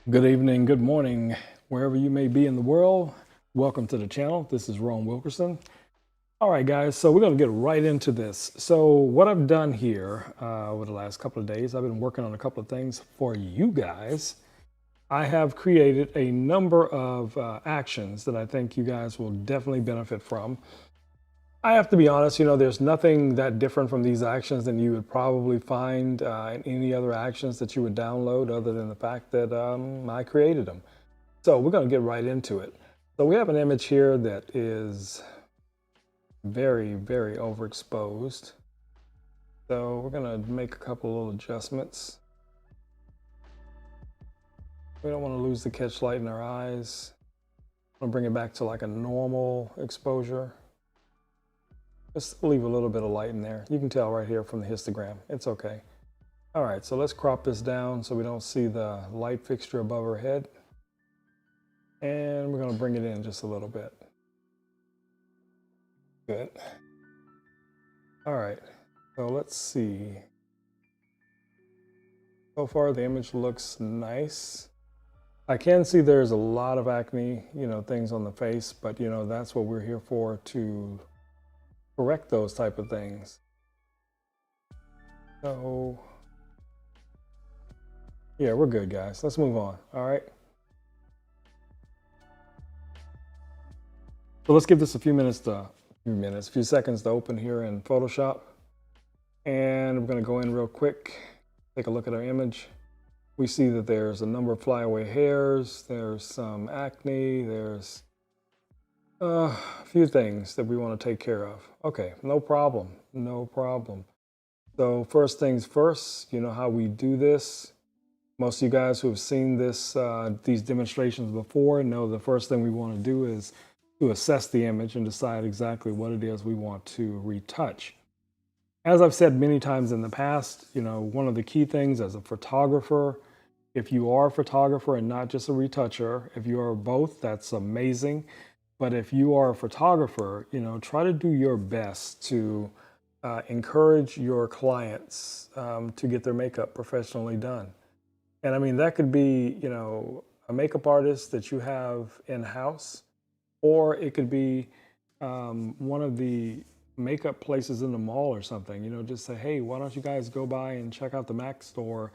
Good evening, good morning, wherever you may be in the world. Welcome to the channel. This is Ron Wilkerson. All right, guys, so we're going to get right into this. So, what I've done here over the last couple of days, I've been working on a couple of things for you guys. I have created a number of actions that I think you guys will definitely benefit from. I have to be honest, there's nothing that different from these actions than you would probably find in any other actions that you would download, other than the fact that I created them. So we're going to get right into it. So we have an image here that is very, very overexposed. So we're going to make a couple little adjustments. We don't want to lose the catch light in our eyes. I'm going to bring it back to like a normal exposure. Just leave a little bit of light in there. You can tell right here from the histogram. It's okay. All right, so let's crop this down so we don't see the light fixture above our head. And we're going to bring it in just a little bit. Good. All right, so let's see. So far the image looks nice. I can see there's a lot of acne, things on the face, but that's what we're here for, to correct those type of things. So yeah, we're good, guys. Let's move on. All right. So let's give this a few seconds to open here in Photoshop. And we're going to go in real quick, take a look at our image. We see that there's a number of flyaway hairs, there's some acne, there's a few things that we want to take care of. Okay, no problem, no problem. So first things first, you know how we do this. Most of you guys who have seen these demonstrations before know the first thing we want to do is to assess the image and decide exactly what it is we want to retouch. As I've said many times in the past, one of the key things as a photographer, if you are a photographer and not just a retoucher, if you are both, that's amazing. But if you are a photographer, try to do your best to encourage your clients to get their makeup professionally done. And I mean, that could be, a makeup artist that you have in-house, or it could be one of the makeup places in the mall or something. Just say, hey, why don't you guys go by and check out the Mac store,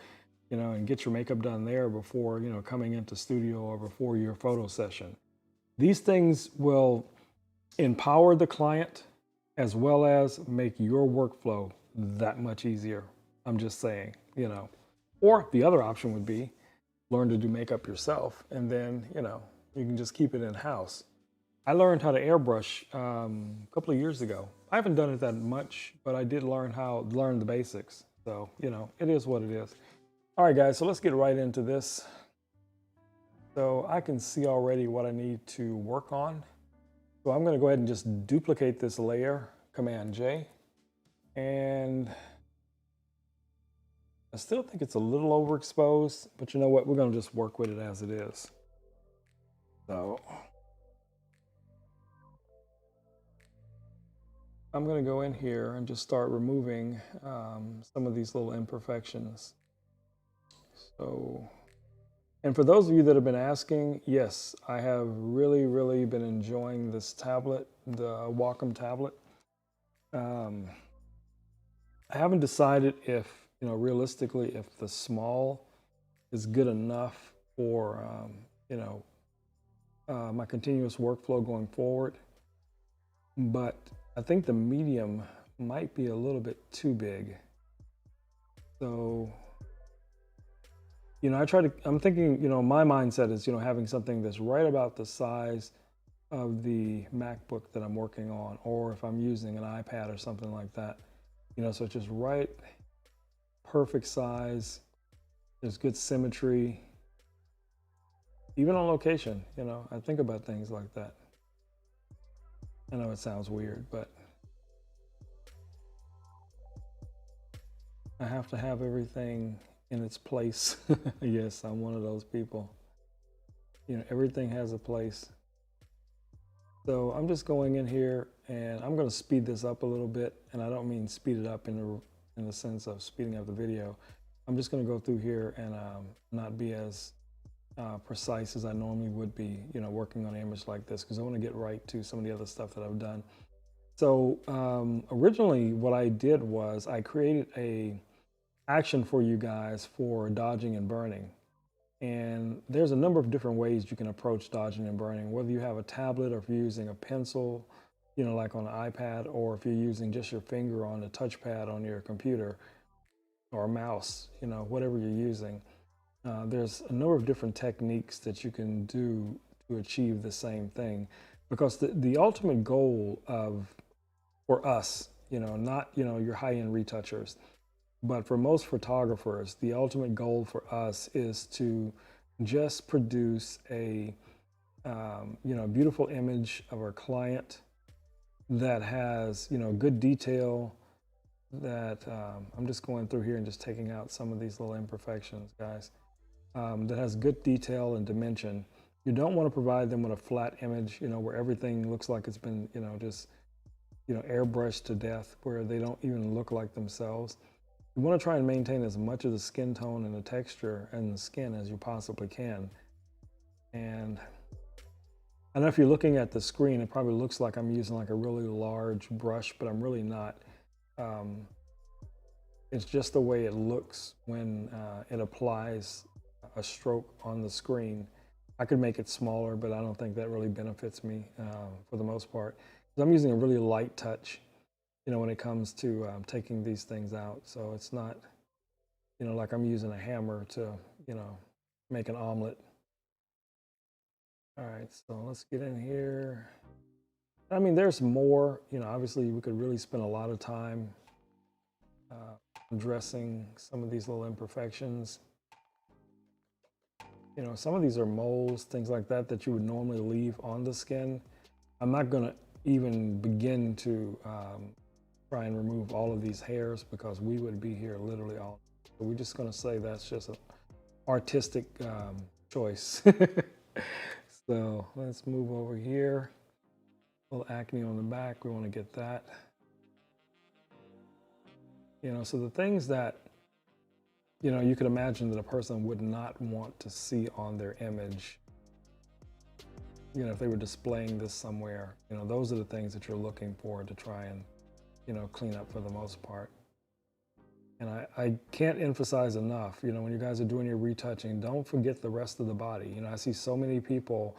and get your makeup done there before, coming into studio or before your photo session. These things will empower the client as well as make your workflow that much easier. I'm just saying, Or the other option would be learn to do makeup yourself, and then, you can just keep it in-house. I learned how to airbrush a couple of years ago. I haven't done it that much, but I did learn the basics. So, it is what it is. All right, guys, so let's get right into this. So I can see already what I need to work on. So I'm going to go ahead and just duplicate this layer, Command J. And I still think it's a little overexposed, but you know what? We're going to just work with it as it is. So I'm going to go in here and just start removing some of these little imperfections. So, and for those of you that have been asking, yes, I have really, really been enjoying this tablet, the Wacom tablet. I haven't decided if, realistically, if the small is good enough for, my continuous workflow going forward. But I think the medium might be a little bit too big. So, I'm thinking, my mindset is, having something that's right about the size of the MacBook that I'm working on, or if I'm using an iPad or something like that, so it's just right, perfect size. There's good symmetry. Even on location, I think about things like that. I know it sounds weird, but I have to have everything in its place. Yes, I'm one of those people. Everything has a place. So I'm just going in here and I'm going to speed this up a little bit. And I don't mean speed it up in the sense of speeding up the video. I'm just going to go through here and not be as precise as I normally would be, working on an image like this, because I want to get right to some of the other stuff that I've done. So originally what I did was I created a action for you guys for dodging and burning. And there's a number of different ways you can approach dodging and burning, whether you have a tablet or if you're using a pencil, like on an iPad, or if you're using just your finger on the touchpad on your computer or a mouse, whatever you're using. There's a number of different techniques that you can do to achieve the same thing, because the ultimate goal for us, not, your high-end retouchers, but for most photographers, the ultimate goal for us is to just produce a, beautiful image of our client that has, good detail, that I'm just going through here and just taking out some of these little imperfections, guys, that has good detail and dimension. You don't want to provide them with a flat image, where everything looks like it's been, just, airbrushed to death, where they don't even look like themselves. You want to try and maintain as much of the skin tone and the texture and the skin as you possibly can. And I know if you're looking at the screen, it probably looks like I'm using like a really large brush, but I'm really not. It's just the way it looks when it applies a stroke on the screen. I could make it smaller, but I don't think that really benefits me for the most part. I'm using a really light touch, when it comes to taking these things out. So it's not, like I'm using a hammer to, make an omelet. All right, so let's get in here. I mean, there's more, obviously we could really spend a lot of time addressing some of these little imperfections. Some of these are moles, things like that, that you would normally leave on the skin. I'm not gonna even begin to try and remove all of these hairs, because we would be here literally all. So we're just gonna say that's just an artistic choice. So let's move over here. A little acne on the back, we want to get that. So the things that, you could imagine that a person would not want to see on their image, if they were displaying this somewhere, those are the things that you're looking for to try and, clean up for the most part. And I can't emphasize enough, when you guys are doing your retouching, don't forget the rest of the body. I see so many people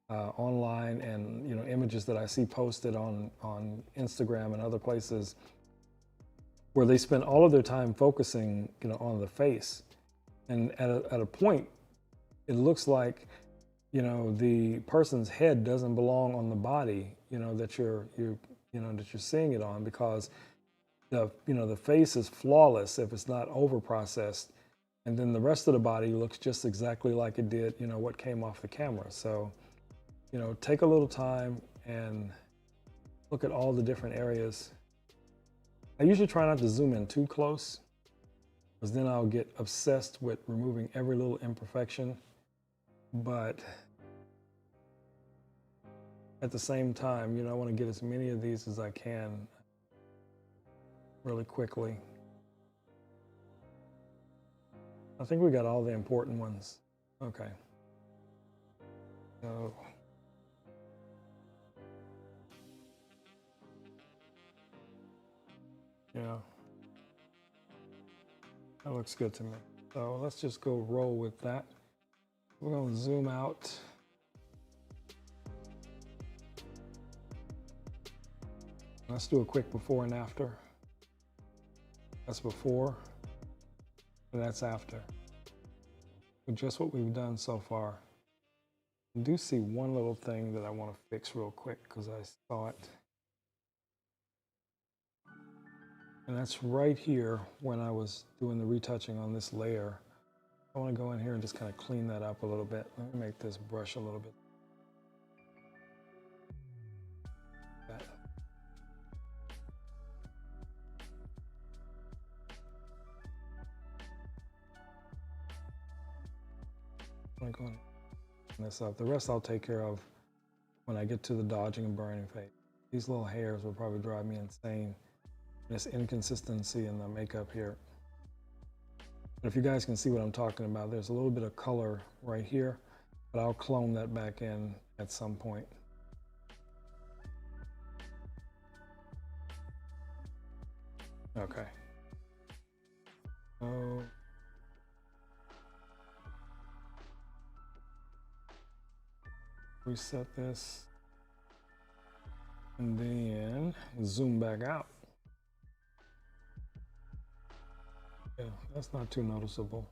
online, and images that I see posted on Instagram and other places, where they spend all of their time focusing, on the face, and at a point, it looks like, the person's head doesn't belong on the body, that you're seeing it on, because the face is flawless if it's not over processed, and then the rest of the body looks just exactly like it did, what came off the camera. So, take a little time and look at all the different areas. I usually try not to zoom in too close, because then I'll get obsessed with removing every little imperfection. But at the same time, I want to get as many of these as I can really quickly. I think we got all the important ones. Okay. So yeah, that looks good to me. So let's just go roll with that. We're going to zoom out. Let's do a quick before and after. That's before, and that's after. With just what we've done so far. I do see one little thing that I want to fix real quick, because I saw it. And that's right here when I was doing the retouching on this layer. I want to go in here and just kind of clean that up a little bit. Let me make this brush a little bit. I'm going to clean this up. The rest I'll take care of when I get to the dodging and burning phase. These little hairs will probably drive me insane. This inconsistency in the makeup here. If you guys can see what I'm talking about, there's a little bit of color right here, but I'll clone that back in at some point. Okay. Oh. Reset this and then zoom back out. Yeah, that's not too noticeable.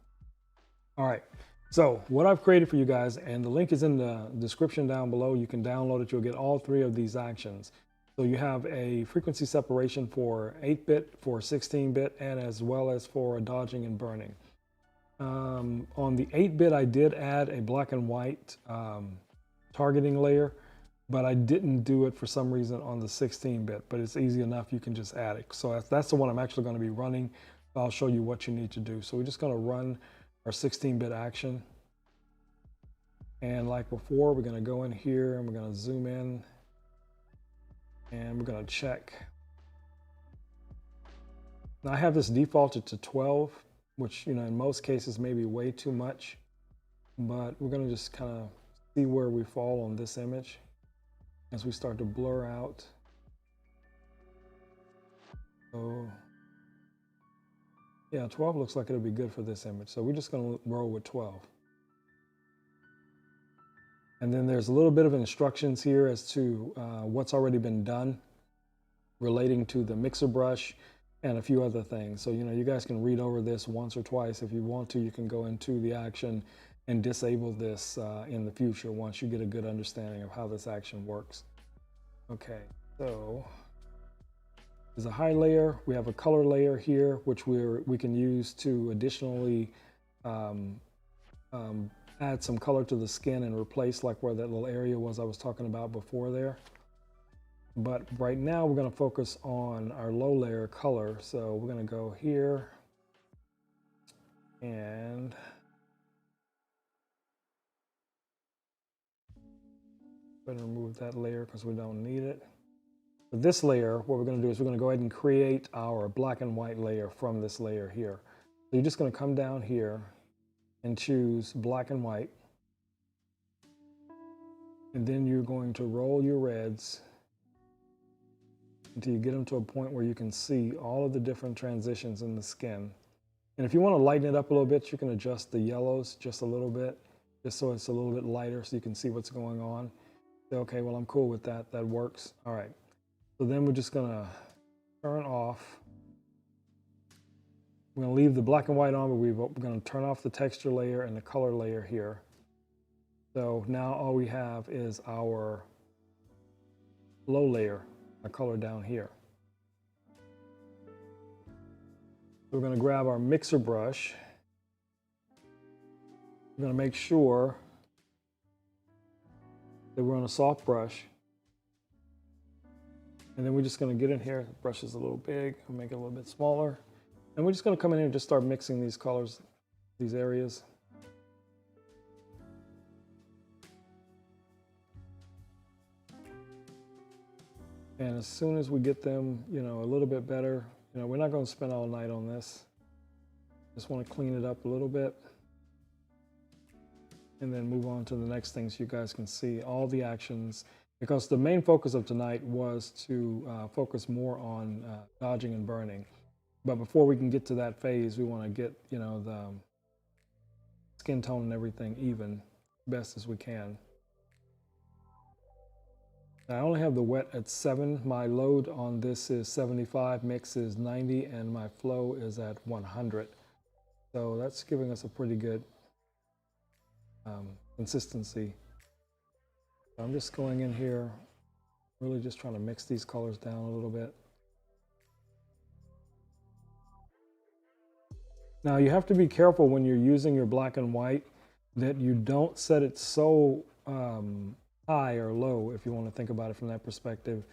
All right, so what I've created for you guys, and the link is in the description down below. You can download it. You'll get all three of these actions. So you have a frequency separation for 8-bit, for 16-bit, and as well as for dodging and burning. On the 8-bit, I did add a black and white targeting layer, but I didn't do it for some reason on the 16-bit, but it's easy enough. You can just add it. So that's the one I'm actually going to be running. I'll show you what you need to do. So we're just going to run our 16-bit action. And like before, we're going to go in here and we're going to zoom in and we're going to check. Now I have this defaulted to 12, which, you know, in most cases may be way too much, but we're going to just kind of see where we fall on this image as we start to blur out. So yeah, 12 looks like it'll be good for this image. So we're just going to roll with 12. And then there's a little bit of instructions here as to what's already been done relating to the mixer brush and a few other things. So, you know, you guys can read over this once or twice. If you want to, you can go into the action and disable this in the future once you get a good understanding of how this action works. Okay, so there's a high layer. We have a color layer here, which we can use to additionally add some color to the skin and replace like where that little area was I was talking about before there. But right now we're going to focus on our low layer color. So we're going to go here and go ahead and remove that layer because we don't need it. For this layer, what we're going to do is we're going to go ahead and create our black and white layer from this layer here. So you're just going to come down here and choose black and white. And then you're going to roll your reds until you get them to a point where you can see all of the different transitions in the skin. And if you want to lighten it up a little bit, you can adjust the yellows just a little bit, just so it's a little bit lighter so you can see what's going on. Say, okay, well, I'm cool with that. That works. All right. So then we're just going to turn off. We're going to leave the black and white on, but we're going to turn off the texture layer and the color layer here. So now all we have is our low layer, our color down here. We're going to grab our mixer brush. We're going to make sure that we're on a soft brush. And then we're just going to get in here. The brush is a little big. I'll make it a little bit smaller. And we're just going to come in here and just start mixing these colors, these areas. And as soon as we get them, you know, a little bit better, you know, we're not going to spend all night on this. Just want to clean it up a little bit. And then move on to the next thing so you guys can see all the actions. Because the main focus of tonight was to focus more on dodging and burning. But before we can get to that phase, we want to get, you know, the skin tone and everything even best as we can. I only have the wet at 7. My load on this is 75, mix is 90, and my flow is at 100. So that's giving us a pretty good consistency. I'm just going in here, really just trying to mix these colors down a little bit. Now you have to be careful when you're using your black and white that you don't set it so high or low, if you want to think about it from that perspective,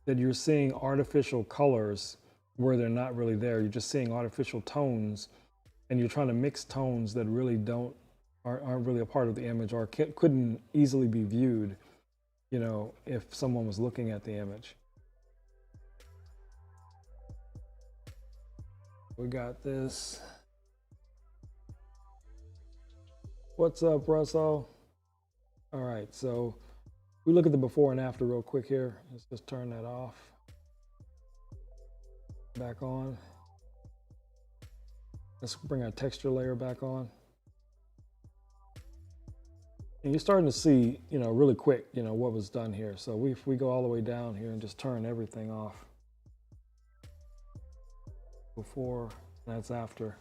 that you're seeing artificial colors where they're not really there. You're just seeing artificial tones, and you're trying to mix tones that really aren't really a part of the image or couldn't easily be viewed, you know, if someone was looking at the image. We got this. What's up, Russell? All right, so we look at the before and after real quick here. Let's just turn that off. Back on. Let's bring our texture layer back on. And you're starting to see, really quick, what was done here. So if we go all the way down here and just turn everything off. Before, that's after.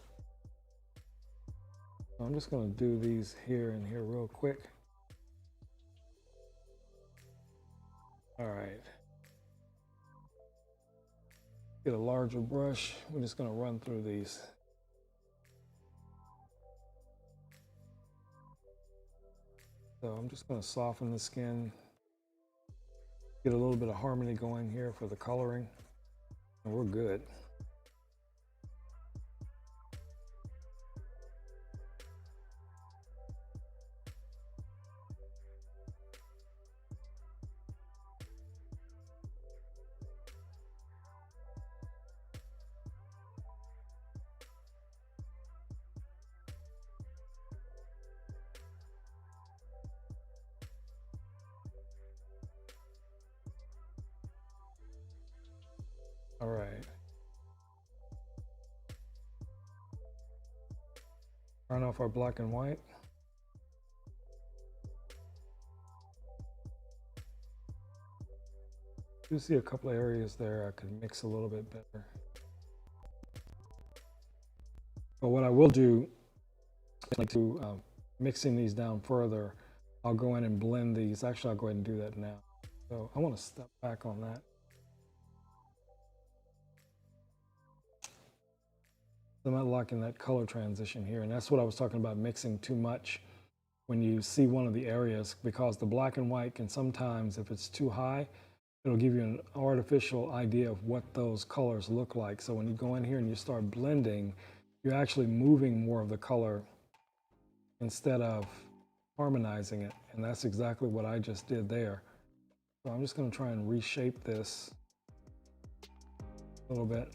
So I'm just gonna do these here and here real quick. All right. Get a larger brush. We're just gonna run through these. So I'm just going to soften the skin, get a little bit of harmony going here for the coloring, and we're good. All right. Turn off our black and white. You see a couple of areas there I could mix a little bit better. But what I will do is like to mixing these down further, I'll go in and blend these. Actually, I'll go ahead and do that now. So I want to step back on that. I'm not liking that color transition here, and that's what I was talking about, mixing too much when you see one of the areas, because the black and white can sometimes, if it's too high, it'll give you an artificial idea of what those colors look like. So when you go in here and you start blending, you're actually moving more of the color instead of harmonizing it, and that's exactly what I just did there. So I'm just going to try and reshape this a little bit.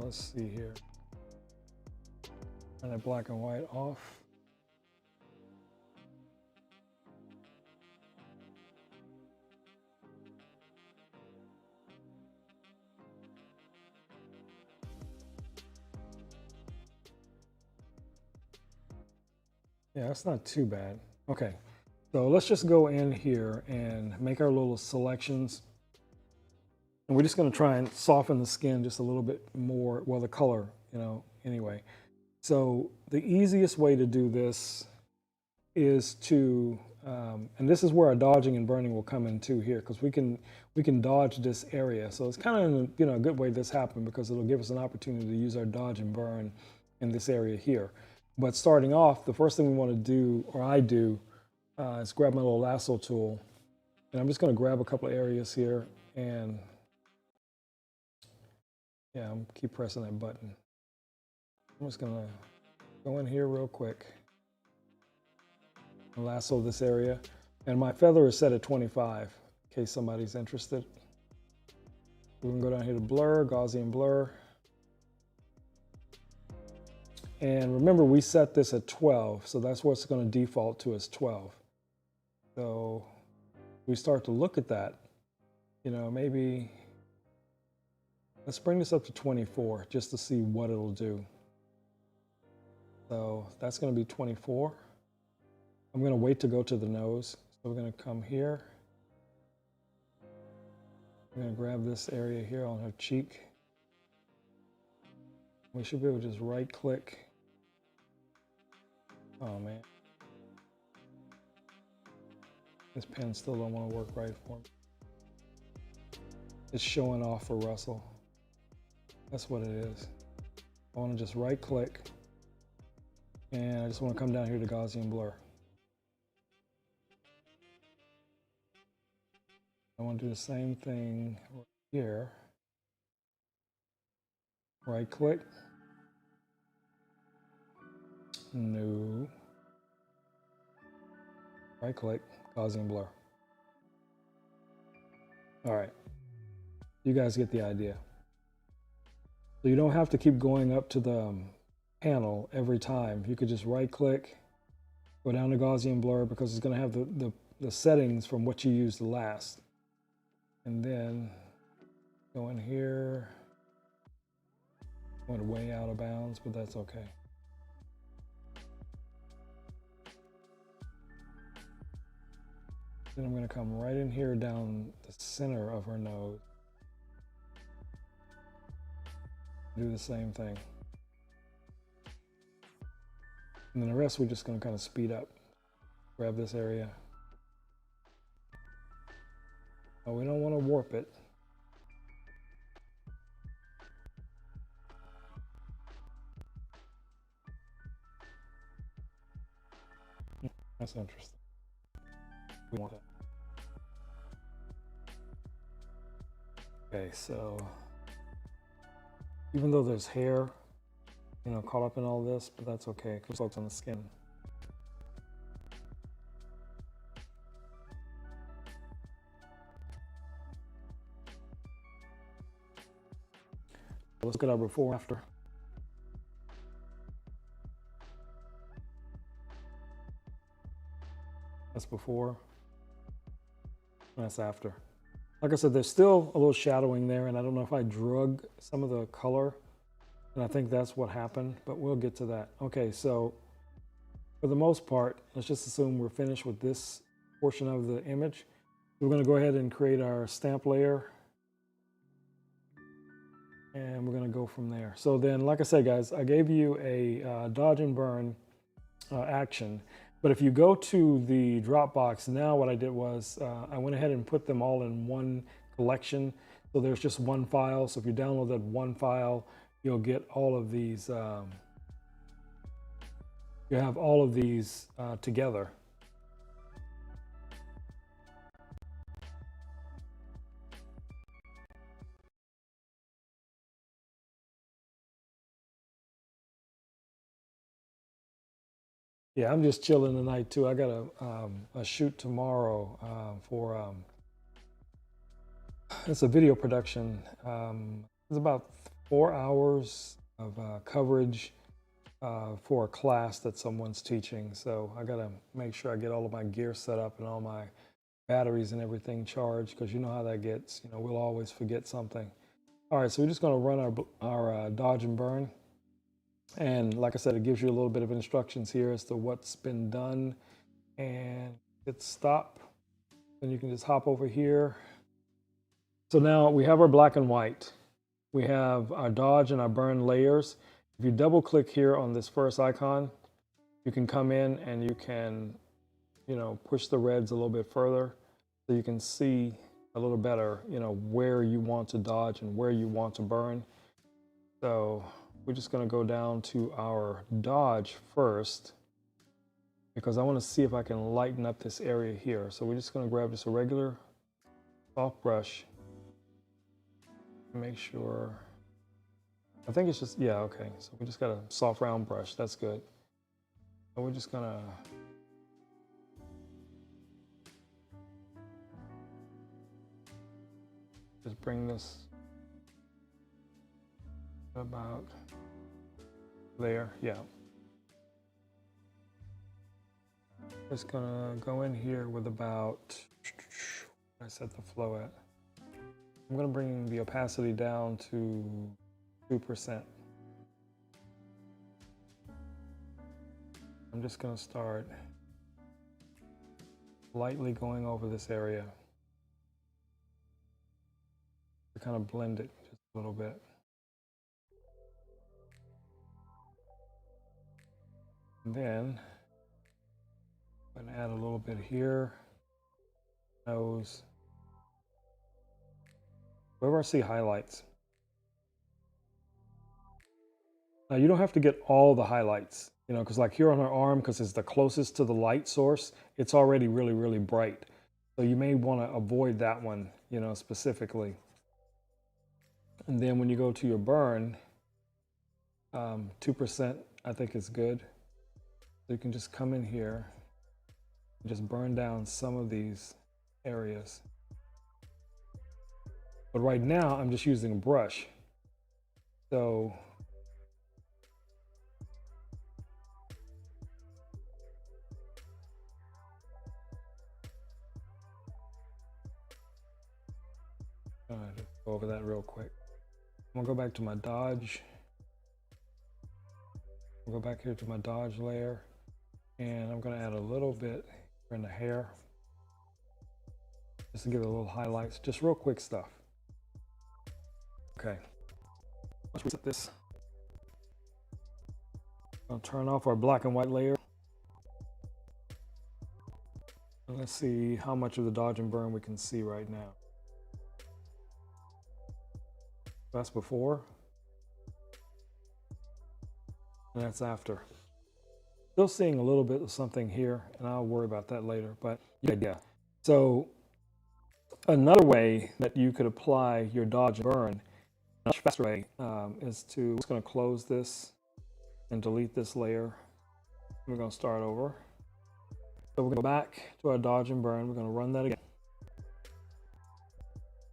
Let's see here. Turn that black and white off. Yeah, that's not too bad. Okay, so let's just go in here and make our little selections. And we're just going to try and soften the skin just a little bit more, well, the color, anyway. So the easiest way to do this is to, and this is where our dodging and burning will come in too here, because we can dodge this area. So it's kind of, a good way this happened, because it'll give us an opportunity to use our dodge and burn in this area here. But starting off, the first thing we want to do, or I do, is grab my little lasso tool, and I'm just going to grab a couple of areas here, and yeah, keep pressing that button. I'm just gonna go in here real quick and lasso this area. And my feather is set at 25, in case somebody's interested. We're gonna go down here to blur, Gaussian blur. And remember, we set this at 12, so that's what's gonna default to as 12. So we start to look at that, maybe, let's bring this up to 24 just to see what it'll do. So that's going to be 24. I'm going to wait to go to the nose. So we're going to come here. I'm going to grab this area here on her cheek. We should be able to just right click. Oh man. This pen still don't want to work right for me. It's showing off for Russell. That's what it is. I want to just right click, and I just want to come down here to Gaussian blur. I want to do the same thing right here. Right click. New. Right click, Gaussian blur. All right. You guys get the idea. So you don't have to keep going up to the panel every time. You could just right click, go down to Gaussian blur, because it's going to have the settings from what you used last. And then go in here. Went way out of bounds, but that's okay. Then I'm going to come right in here down the center of her nose. Do the same thing. And then the rest we're just going to kind of speed up. Grab this area. Oh, we don't want to warp it. That's interesting. We want that. Okay, so even though there's hair, you know, caught up in all this, but that's okay, because it's on the skin. Let's look at our before and after. That's before, and that's after. Like I said, there's still a little shadowing there, and I don't know if I drug some of the color, and I think that's what happened, but we'll get to that. Okay, so for the most part, let's just assume we're finished with this portion of the image. We're going to go ahead and create our stamp layer, and we're going to go from there. So then, like I said, guys, I gave you a dodge and burn action. But if you go to the Dropbox, now what I did was I went ahead and put them all in one collection. So there's just one file. So if you download that one file, you'll get all of these. You have all of these together. Yeah, I'm just chilling tonight too. I got a shoot tomorrow for it's a video production. It's about 4 hours of coverage for a class that someone's teaching. So I gotta make sure I get all of my gear set up and all my batteries and everything charged, because you know how that gets. You know, we'll always forget something. All right, so we're just gonna run our dodge and burn. And like I said, it gives you a little bit of instructions here as to what's been done, and hit stop. Then you can just hop over here. So now we have our black and white. We have our dodge and our burn layers. If you double click here on this first icon, you can come in and you can, you know, push the reds a little bit further so you can see a little better, you know, where you want to dodge and where you want to burn. So we're just going to go down to our dodge first, because I want to see if I can lighten up this area here. So we're just going to grab just a regular soft brush. Make sure, I think it's just, yeah, okay. So we just got a soft round brush. That's good. So we're just going to just bring this about there. Yeah. Just gonna go in here with about, I set the flow at. I'm gonna bring the opacity down to 2%. I'm just gonna start lightly going over this area to kind of blend it just a little bit. And then I'm going to add a little bit here, nose, wherever I see highlights. Now you don't have to get all the highlights, you know, because like here on her arm, because it's the closest to the light source, it's already really, really bright. So you may want to avoid that one, you know, specifically. And then when you go to your burn, 2% I think is good. So you can just come in here and just burn down some of these areas. But right now I'm just using a brush. So just go over that real quick. I'm gonna go back to my dodge. I'll go back here to my dodge layer, and I'm gonna add a little bit in the hair, just to give it a little highlights, just real quick stuff. Okay, let's reset this. I'll turn off our black and white layer. And let's see how much of the dodge and burn we can see right now. That's before, and that's after. Still seeing a little bit of something here, and I'll worry about that later, but yeah. So another way that you could apply your dodge and burn, a much faster way, is to, I'm just gonna close this and delete this layer. We're gonna start over. So we're gonna go back to our dodge and burn. We're gonna run that again.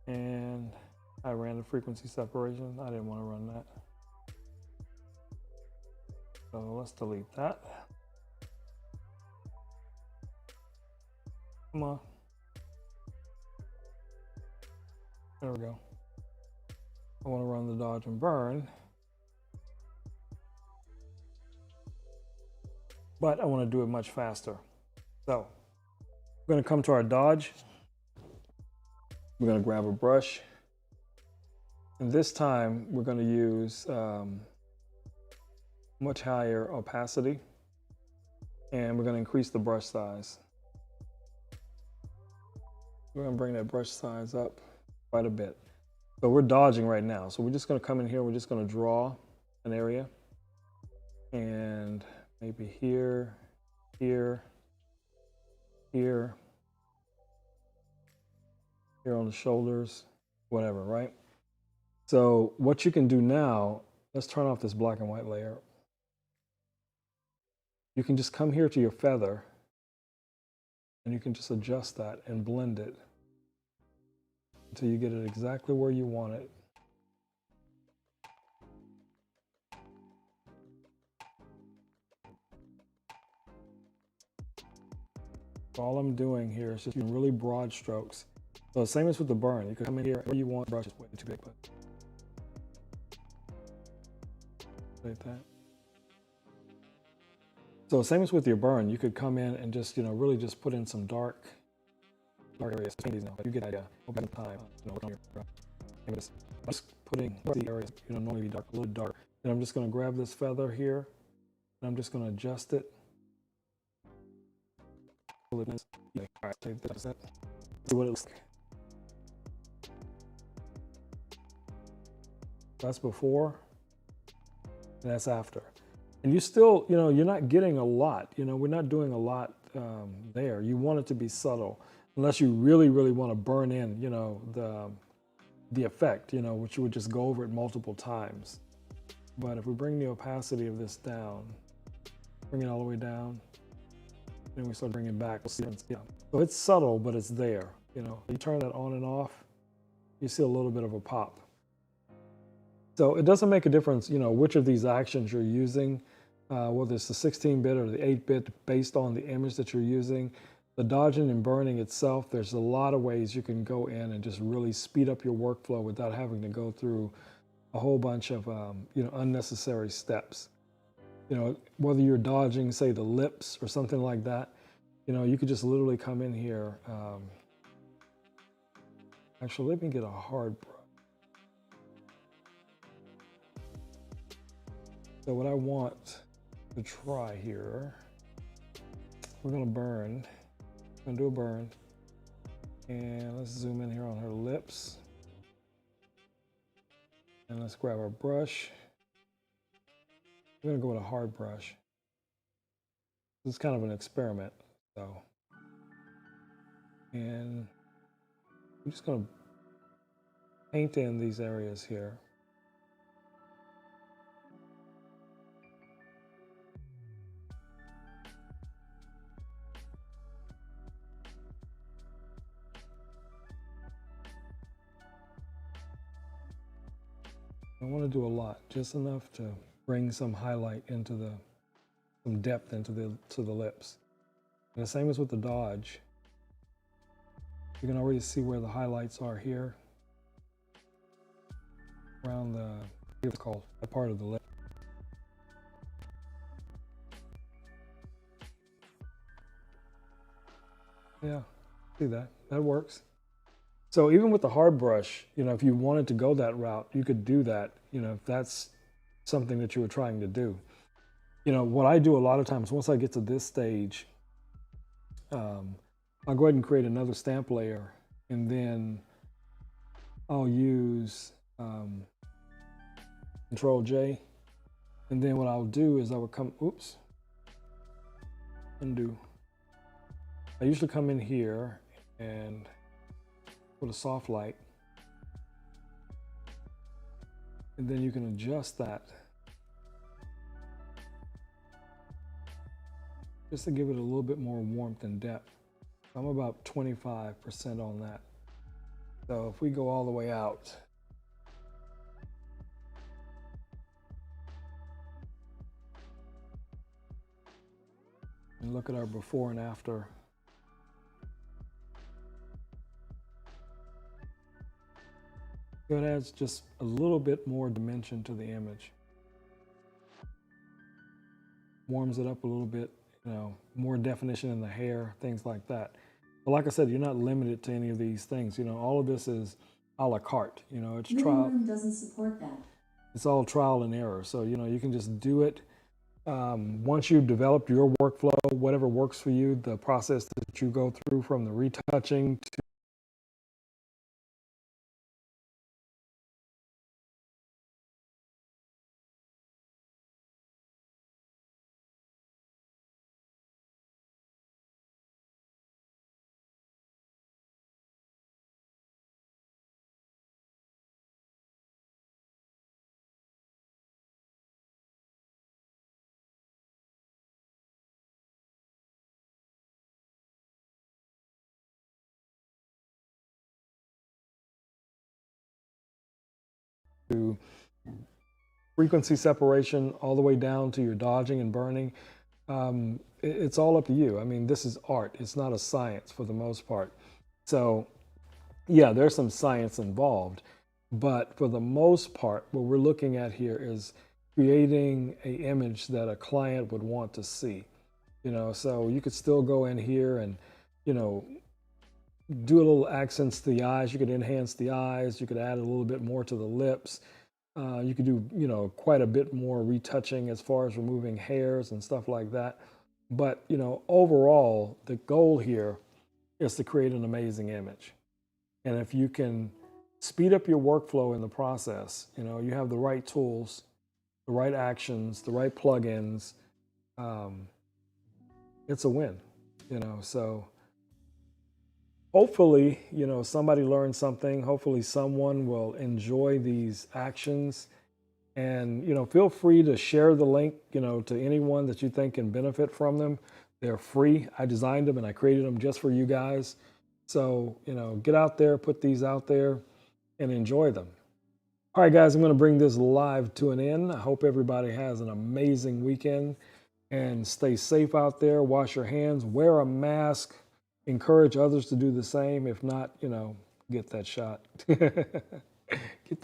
And I ran the frequency separation. I didn't want to run that. So let's delete that. Come on. There we go. I want to run the dodge and burn. But I want to do it much faster. So we're going to come to our dodge. We're going to grab a brush. And this time we're going to use much higher opacity. And we're going to increase the brush size. We're going to bring that brush size up quite a bit. So we're dodging right now. So we're just going to come in here. We're just going to draw an area. And maybe here, here, here, here on the shoulders, whatever, right? So what you can do now, let's turn off this black and white layer. You can just come here to your feather and you can just adjust that and blend it until you get it exactly where you want it. All I'm doing here is just really broad strokes. So the same as with the burn. You can come in here where you want. Brush is way too big, but like that. So same as with your burn, you could come in and just, really just put in some dark areas. You get an idea. Over time, just putting the areas, normally be dark, a little dark. And I'm just going to grab this feather here, and I'm just going to adjust it. All right, take this. See what it looks like. That's before, and that's after. And you still, you're not getting a lot. We're not doing a lot there. You want it to be subtle, unless you really, really want to burn in, the effect, which you would just go over it multiple times. But if we bring the opacity of this down, bring it all the way down, and we start bringing it back, we'll see. Yeah. So it's subtle, but it's there. You turn that on and off, you see a little bit of a pop. So it doesn't make a difference, which of these actions you're using, whether it's the 16-bit or the 8-bit, based on the image that you're using. The dodging and burning itself, there's a lot of ways you can go in and just really speed up your workflow without having to go through a whole bunch of, unnecessary steps. Whether you're dodging, say, the lips or something like that, you could just literally come in here. Actually, let me get a hard brush. So what I want to try here, we're going to burn. I'm going to do a burn. And let's zoom in here on her lips. And let's grab our brush. We're going to go with a hard brush. This is kind of an experiment, so. And I'm just going to paint in these areas here. I don't want to do a lot, just enough to bring some highlight into some depth into the lips. And the same as with the dodge. You can already see where the highlights are here around what's called that part of the lip. Yeah, see that? That works. So even with the hard brush, if you wanted to go that route, you could do that, if that's something that you were trying to do. What I do a lot of times, once I get to this stage, I'll go ahead and create another stamp layer, and then I'll use Control J. And then what I'll do is I will undo. I usually come in here and put a soft light. And then you can adjust that just to give it a little bit more warmth and depth. I'm about 25% on that. So if we go all the way out, and look at our before and after. It adds just a little bit more dimension to the image. Warms it up a little bit, more definition in the hair, things like that. But like I said, you're not limited to any of these things. All of this is a la carte. It's trial. Doesn't support that. It's all trial and error. So, you can just do it. Once you've developed your workflow, whatever works for you, the process that you go through from the retouching to frequency separation all the way down to your dodging and burning, it's all up to you. I mean, this is art. It's not a science for the most part. So yeah, there's some science involved, but for the most part, what we're looking at here is creating an image that a client would want to see. So you could still go in here and, do a little accents to the eyes. You could enhance the eyes. You could add a little bit more to the lips. You could do, quite a bit more retouching as far as removing hairs and stuff like that. But, overall, the goal here is to create an amazing image. And if you can speed up your workflow in the process, you have the right tools, the right actions, the right plugins, it's a win, so hopefully, somebody learned something. Hopefully someone will enjoy these actions, and, feel free to share the link, to anyone that you think can benefit from them. They're free. I designed them and I created them just for you guys. So, get out there, put these out there and enjoy them. All right, guys, I'm going to bring this live to an end. I hope everybody has an amazing weekend, and stay safe out there. Wash your hands, wear a mask, encourage others to do the same. If not, get that shot.